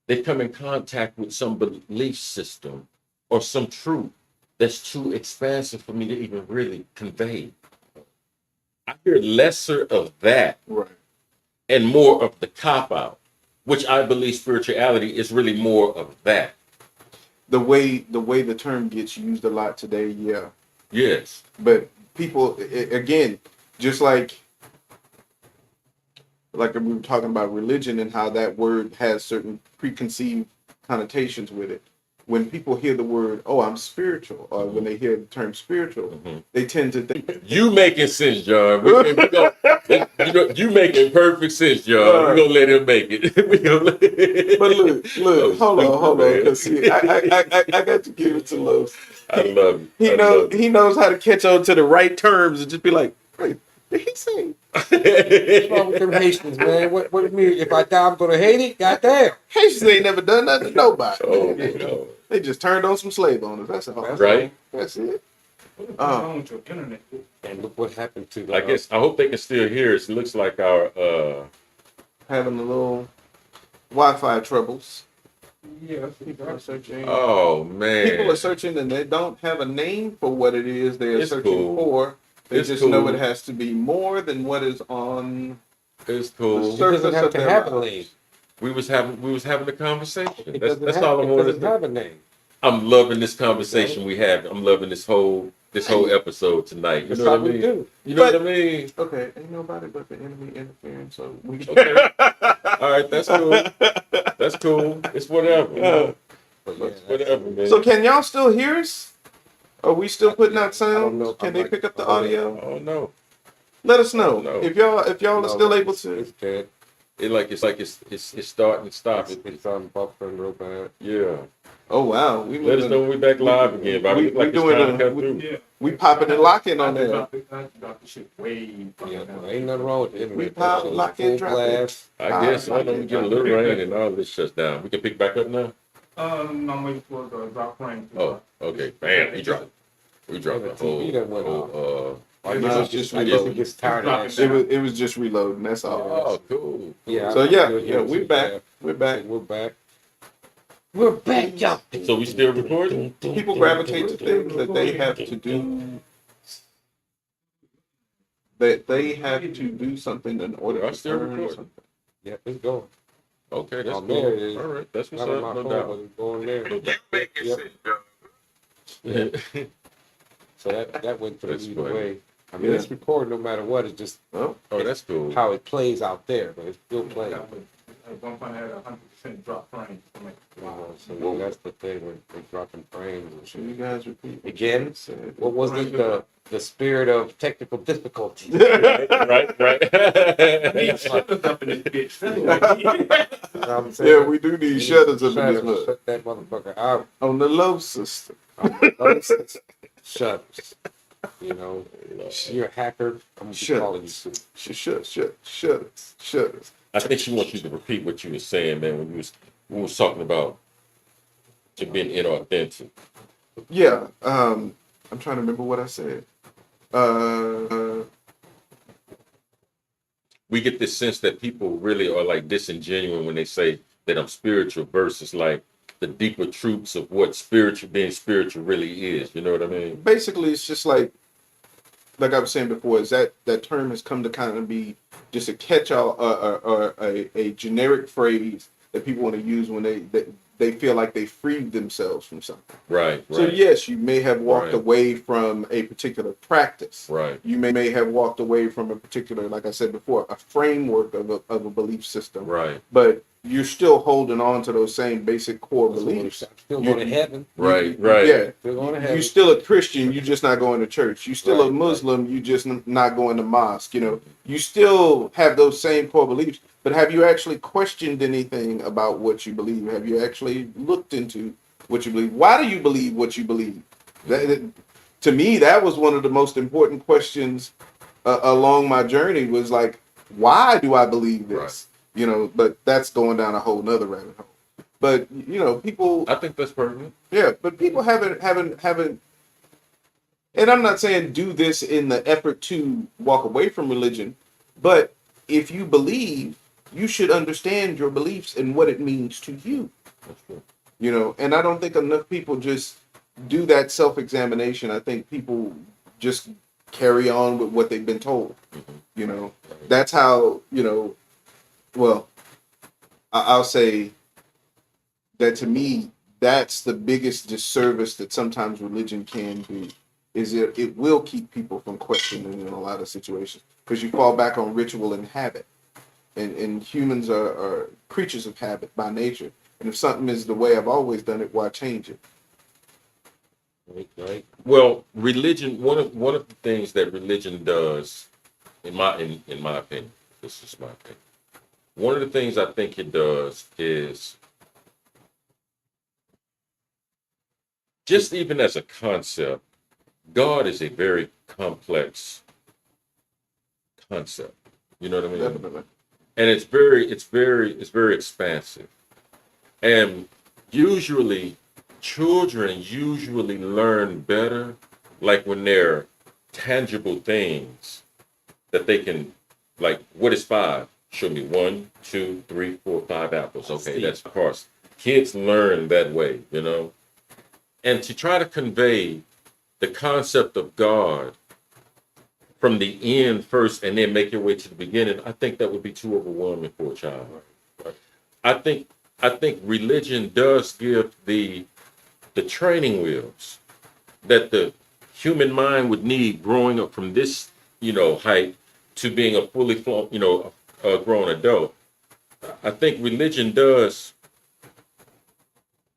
They've come in contact with some belief system or some truth that's too expansive for me to even really convey. I hear lesser of that.
Right.
And more of the cop-out, which I believe spirituality is really more of that.
The way the term gets used a lot today, yeah.
Yes.
But people, again, just like we were talking about religion and how that word has certain preconceived connotations with it. When people hear the word, "Oh, I'm spiritual," or when they hear the term spiritual, they tend to think
you making sense, John. You making perfect sense, John. We're gonna let him make it.
But look, hold on. Because see, I got to give it to Los.
I love you.
He knows how to catch on to the right terms and just be like, "Wait, Did he say?
What's wrong with them Haitians, man? What do you mean? If I die, I'm gonna hate it? Goddamn.
Haitians ain't never done nothing to nobody.
Oh,
Man.
no.
They just turned on some slave owners. That's all.
That's
Right.
That's it.
And look what happened to
I guess I hope they can still hear us. It looks like our
Having a little Wi-Fi troubles.
Yeah,
People are searching.
oh man.
People are searching and they don't have a name for what it is they are
It's
searching
cool.
for. They
It's
just know
cool.
it has to be more than what is on.
It's cool.
It doesn't have to have a name.
We was having a conversation.
It
That's
doesn't
all I
it
wanted
doesn't
to.
have a name.
I'm loving this conversation we have. I'm loving this whole episode tonight. You
That's
know
how
what I
we
mean?
do.
You know what I mean?
Okay, ain't nobody but the enemy interfering, so we can.
Okay. All right, that's cool. That's cool. It's whatever. You know?
But yeah,
It's whatever, man.
So can y'all still hear us? Are we still putting out
I don't
sound?
know.
Can
I'm
they
like-
pick up the
I don't
audio?
Oh no.
Let us know
No.
if y'all are still able to.
It's dead.
It's starting and stopping.
It's on buffering real bad.
Yeah.
Oh wow, we
Let us know when we're back live again, Bobby.
we-
Look like
we
it's
doing
trying to
a-
come through.
we popping and locking on there.
Yeah, well, ain't nothing wrong with the internet.
We pop,
That's
lock
full
it, drop it.
blast.
I guess I know we get a little rain and all this shuts down. We can pick back up now.
I'm waiting for the drop frame.
Oh, okay. Bam, we dropped. We dropped
Yeah,
the
the TV that went
whole
I
No,
guess
it's just
I guess it
reloading.
gets tired of that
It
shit.
was just reloading. That's all.
oh, cool.
Yeah.
So
I'm
yeah,
still
yeah,
here,
we're
so
back. We're back.
We're back. We're back, y'all.
So we still recording?
People gravitate to things that they have to do. That they have to do something in order
We're
to
still
earn
recording.
something.
Yeah, it's going.
Okay, that's
Oh,
cool.
there it is.
All right, that's what's
Not on
up.
my
No
phone,
doubt.
but it's going there.
No doubt.
So that went through
That's
either
funny.
way. I mean,
Yeah.
it's recording no matter what. It's just
Well,
Oh, that's cool.
how it plays out there, but it's still playing.
At one point, I had 100% drop frame. I'm like,
You know,
wow.
so that's the thing when they're dropping frames and
should you
shit.
guys repeat
Again?
said?
What was it? The spirit of technical difficulties.
right.
Shut us up in this bitch.
You know what I'm saying?
Yeah, we do need shutters up in this mud.
Shut that motherfucker out.
On the low system.
Shutters. You know, you're a hacker. I'm gonna be calling you soon.
Shutters.
I think she wants you to repeat what you were saying, man, when we was talking about you being inauthentic.
Yeah, I'm trying to remember what I said.
We get this sense that people really are like disingenuous when they say that I'm spiritual versus like the deeper truths of what being spiritual really is. You know what I mean?
Basically, it's just like I was saying before, is that term has come to kind of be just a catch-all or a generic phrase that people want to use when they feel like they freed themselves from something.
Right.
So yes, you may have walked
Right.
away from a particular practice.
Right.
You may have walked away from a particular, like I said before, a framework of a belief system.
Right.
But you're still holding on to those same basic core beliefs.
Still going to heaven.
Right.
Yeah.
Still going to heaven.
You're still a Christian, you're just not going to church. You're still a
Right,
Muslim, you just not going to mosque. You know, you still have those same core beliefs, but have you actually questioned anything about what you believe? Have you actually looked into what you believe? Why do you believe what you believe? To me, that was one of the most important questions along my journey was like, why do I believe this?
Right.
You know, but that's going down a whole nother rabbit hole. But, you know, people...
I think that's pertinent.
Yeah, but people haven't, and I'm not saying do this in the effort to walk away from religion, but if you believe, you should understand your beliefs and what it means to you.
That's true.
You know, and I don't think enough people just do that self-examination. I think people just carry on with what they've been told. You know, that's how, you know, well, I'll say that to me, that's the biggest disservice that sometimes religion can do, is it will keep people from questioning in a lot of situations because you fall back on ritual and habit. And humans are creatures of habit by nature. And if something is the way I've always done it, why change it?
Right.
Well, religion. One of the things that religion does, in my opinion, this is my opinion. One of the things I think it does is just even as a concept, God is a very complex concept. You know what I mean?
Definitely.
And it's very expansive. And usually, children usually learn better, like when they're tangible things that they can, like, what is 5? Show me 1, 2, 3, 4, 5 apples. Okay, that's parse. Kids learn that way, you know. And to try to convey the concept of God from the end first and then make your way to the beginning, I think that would be too overwhelming for a child. I think religion does give the training wheels that the human mind would need growing up from this, height to being a fully a grown adult. I think religion does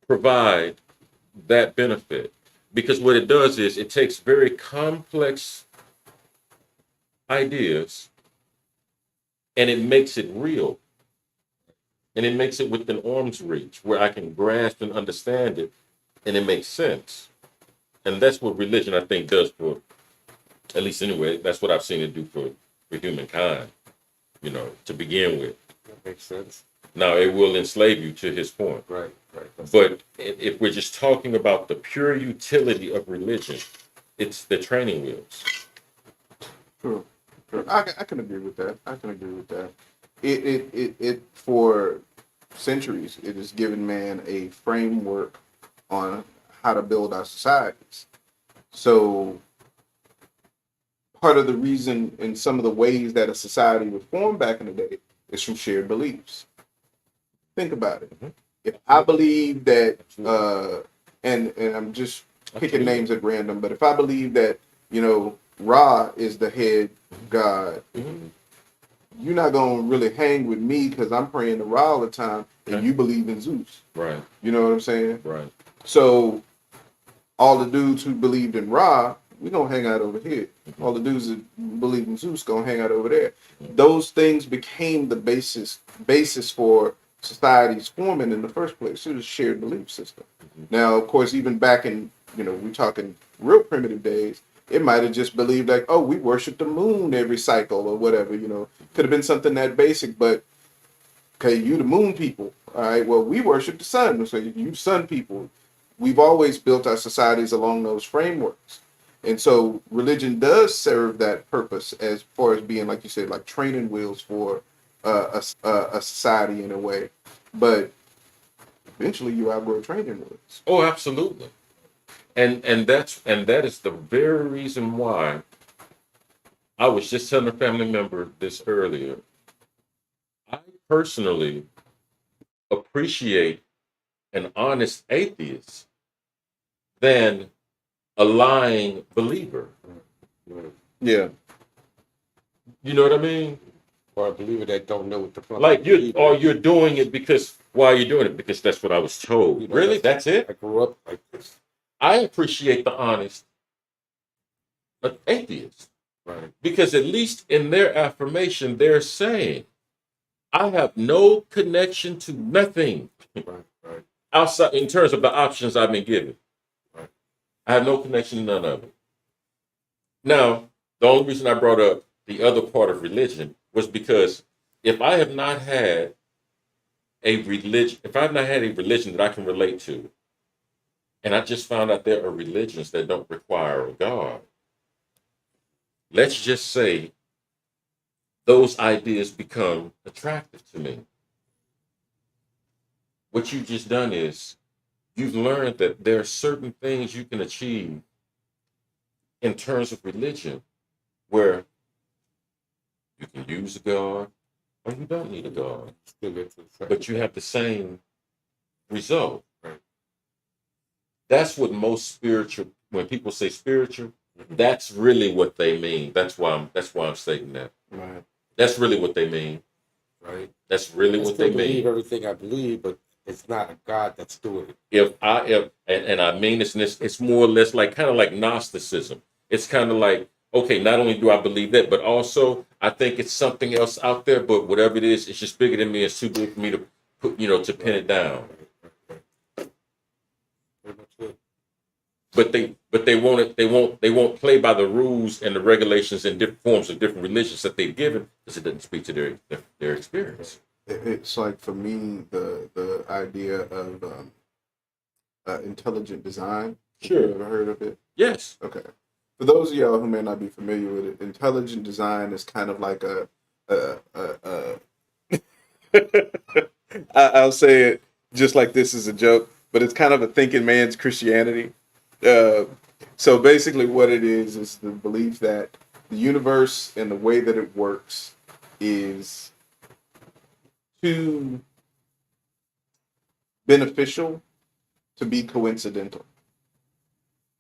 provide that benefit because what it does is it takes very complex ideas and it makes it real. And it makes it within arm's reach where I can grasp and understand it and it makes sense. And that's what religion, I think, does for, at least anyway, that's what I've seen it do for humankind, to begin with.
That makes sense.
Now, it will enslave you to his point.
Right.
But if we're just talking about the pure utility of religion, it's the training wheels.
True. I can agree with that. It for centuries, it has given man a framework on how to build our societies. So part of the reason and some of the ways that a society was formed back in the day is from shared beliefs. Think about it.
Mm-hmm.
If I believe that, and I'm just picking names at random, but if I believe that, Ra is the head god, you're not going to really hang with me because I'm praying to Ra all the time and you believe in Zeus.
Right.
You know what I'm saying?
Right.
So all the dudes who believed in Ra, we're going to hang out over here. All the dudes that believe in Zeus going to hang out over there. Those things became the basis for society's forming in the first place. It was a shared belief system. Now, of course, even back in, we're talking real primitive days, it might have just believed like, oh, we worship the moon every cycle or whatever, Could have been something that basic, but, okay, you the moon people. All right, well, we worship the sun. So you sun people. We've always built our societies along those frameworks. And so religion does serve that purpose as far as being, like you said, like training wheels for a society in a way. But eventually you outgrow training wheels.
Oh, absolutely. And that is the very reason why I was just telling a family member this earlier. I personally appreciate an honest atheist than a lying believer.
Yeah.
You know what I mean?
Or a believer that don't know what the fuck.
Like you're doing it because why are you doing it? Because that's what I was told. Really? That's it?
I grew up like this.
I appreciate the honest atheist.
Right.
Because at least in their affirmation, they're saying, I have no connection to nothing
Right.
outside in terms of the options I've been given.
Right.
I have no connection to none of it. Now, the only reason I brought up the other part of religion was because if I have not had a religion that I can relate to, and I just found out there are religions that don't require a God, let's just say those ideas become attractive to me. What you've just done is you've learned that there are certain things you can achieve in terms of religion where you can use a God or you don't need a God, but you have the same result.
Right.
That's what most spiritual, when people say spiritual, that's really what they mean. That's why I'm stating that.
Right.
That's really what they mean.
Right.
That's really what they
believe
mean.
Everything I believe, but it's not a God that's doing it.
And I mean this, and it's more or less like kind of like Gnosticism. It's kind of like, okay, not only do I believe that, but also I think it's something else out there, but whatever it is, it's just bigger than me. It's too big for me to put, to pin it down.
Pretty much it.
but they won't play by the rules and the regulations and different forms of different religions that they've given because it doesn't speak to their experience.
It's like for me the idea of intelligent design.
Sure.
You ever heard of it?
Yes.
Okay. For those of y'all who may not be familiar with it, intelligent design is kind of like a I'll say it just like this is a joke, but it's kind of a thinking man's Christianity. So basically, what it is the belief that the universe and the way that it works is too beneficial to be coincidental.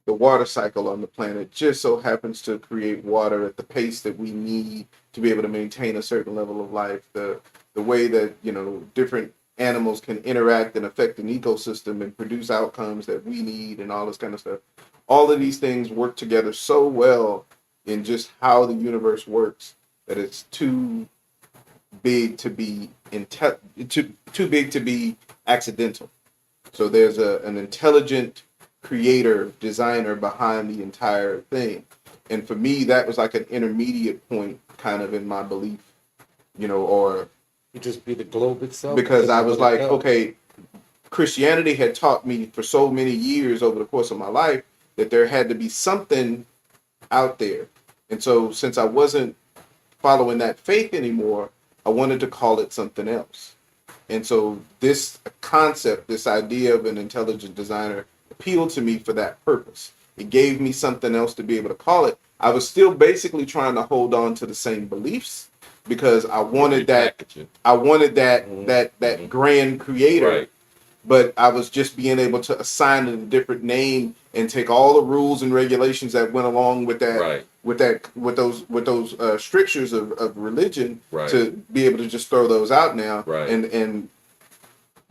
The water cycle on the planet just so happens to create water at the pace that we need to be able to maintain a certain level of life. The way that, you know, different animals can interact and affect an ecosystem and produce outcomes that we need and all this kind of stuff. All of these things work together so well in just how the universe works that it's too big to be too big to be accidental. So there's an intelligent creator, designer behind the entire thing. And for me, that was like an intermediate point kind of in my belief, you know, or
You just be the globe itself.
because I was like, okay, Christianity had taught me for so many years over the course of my life that there had to be something out there. And so since I wasn't following that faith anymore, I wanted to call it something else. And so this concept, this idea of an intelligent designer appealed to me for that purpose. It gave me something else to be able to call it. I was still basically trying to hold on to the same beliefs because I wanted that grand creator.
Right.
But I was just being able to assign it a different name and take all the rules and regulations that went along with that,
Right.
with those strictures of religion,
Right.
to be able to just throw those out now,
Right.
and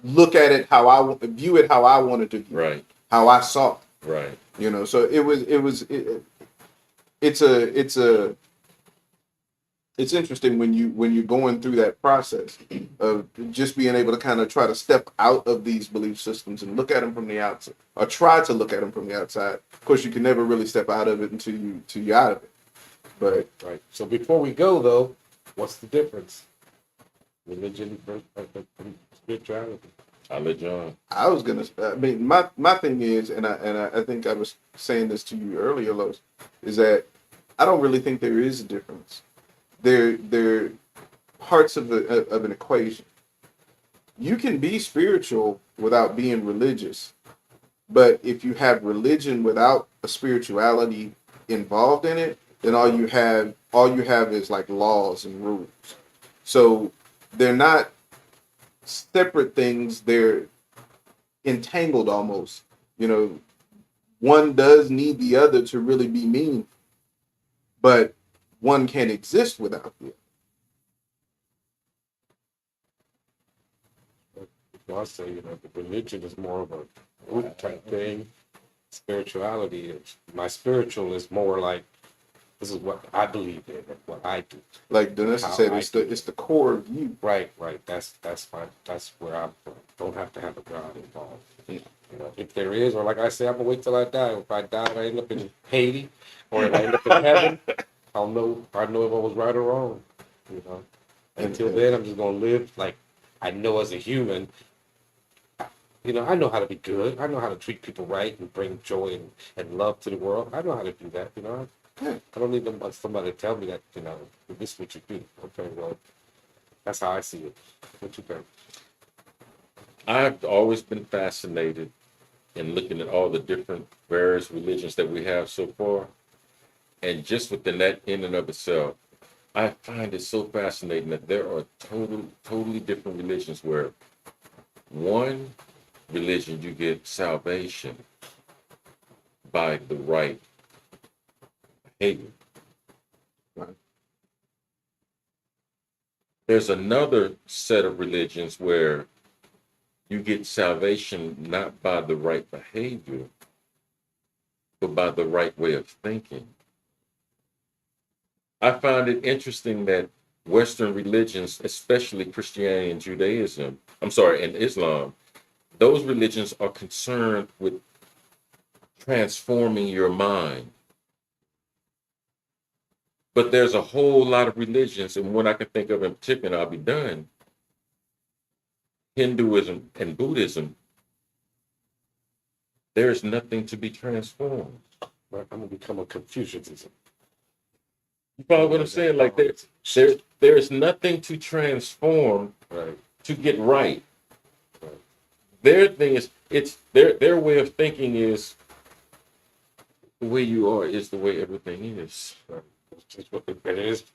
look at it how I view it, how I wanted to view it,
Right.
how I saw it,
Right.
you know. So it's interesting when you're going through that process of just being able to kind of try to step out of these belief systems and look at them from the outside, or try to look at them from the outside. Of course, you can never really step out of it until you're out of it. But
Right. So before we go though, what's the difference? Religion versus spirituality.
I'll let John.
I mean, my thing is, and I think I was saying this to you earlier, Los, is that I don't really think there is a difference. They're parts of an equation. You can be spiritual without being religious, but if you have religion without a spirituality involved in it, then all you have is like laws and rules. So they're not separate things, they're entangled almost. You know, one does need the other to really be meaningful, but one can't exist without the other.
Well, I say, you know, the religion is more of a root type thing. Spirituality is, my spiritual is more like, this is what I believe in and what I do.
Like Danessa said, it's the core of you.
Right. That's fine. That's where I'm from. Don't have to have a God involved.
Yeah.
You know, if there is, or like I say, I'm gonna wait till I die. If I die, I end up in Haiti, or if I end up in heaven, I know if I was right or wrong. You know. Until then, I'm just gonna live like I know as a human. You know, I know how to be good. I know how to treat people right and bring joy and love to the world. I know how to do that. You know. I don't need somebody to tell me that, you know, this is what you do. Okay, well, that's how I see it. What you think?
I've always been fascinated in looking at all the different various religions that we have so far. And just within that in and of itself, I find it so fascinating that there are totally different religions where one religion you get salvation by the right behavior.
Right.
There's another set of religions where you get salvation not by the right behavior, but by the right way of thinking. I find it interesting that Western religions, especially Christianity and and Islam, those religions are concerned with transforming your mind. But there's a whole lot of religions, and one I can think of in particular, I'll be done. Hinduism and Buddhism, there's nothing to be transformed.
I'm gonna become a Confucianism.
You follow what I'm saying? Like there's nothing to transform,
Right.
to get right. Their thing is, it's their way of thinking is the way you are is the way everything is.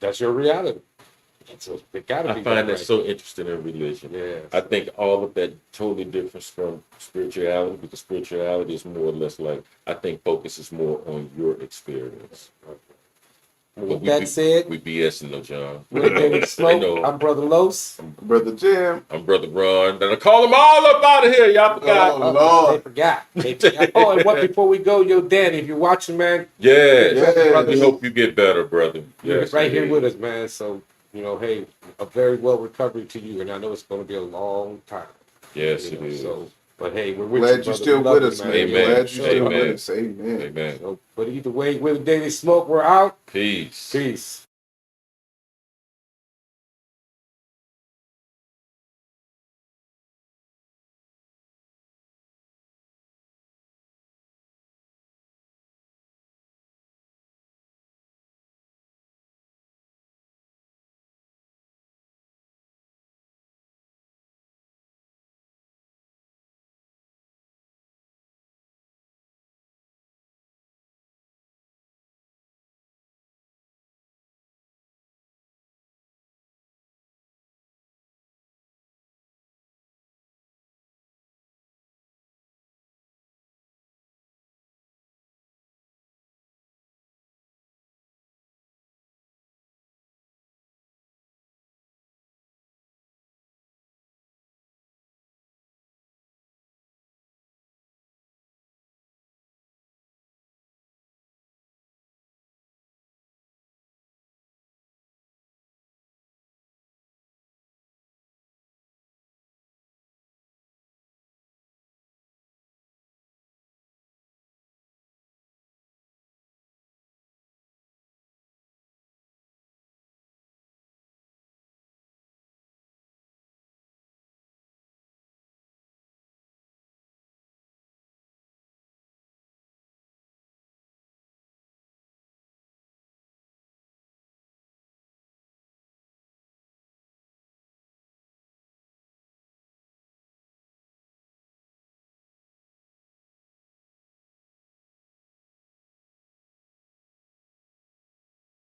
That's your reality. So it gotta be
I find that
right.
so interesting in religion.
Yeah.
I think all of that totally different from spirituality, because spirituality is more or less like, I think focuses more on your experience.
With that said,
we BSing though, John.
we're David Smoke. I'm Brother Los.
Brother Jim.
I'm Brother Ron. And I call them all up out of here. Y'all forgot.
Oh, Lord.
They forgot. Oh, and what before we go, yo, Danny, if you're watching, man,
Yes.
Yes.
We hope you get better, brother.
you're
Yes,
right here
indeed.
with us, man. So, hey, a very well recovery to you, and I know it's going to be a long time.
Yes, it is.
So, but hey, we're with
Glad
you,
you're
brother.
still
We love
with
you,
us, man.
Amen.
Glad you're still
Amen.
with us. Amen.
Amen.
So, but either way, with Daily Smoke, we're out.
Peace.
Peace.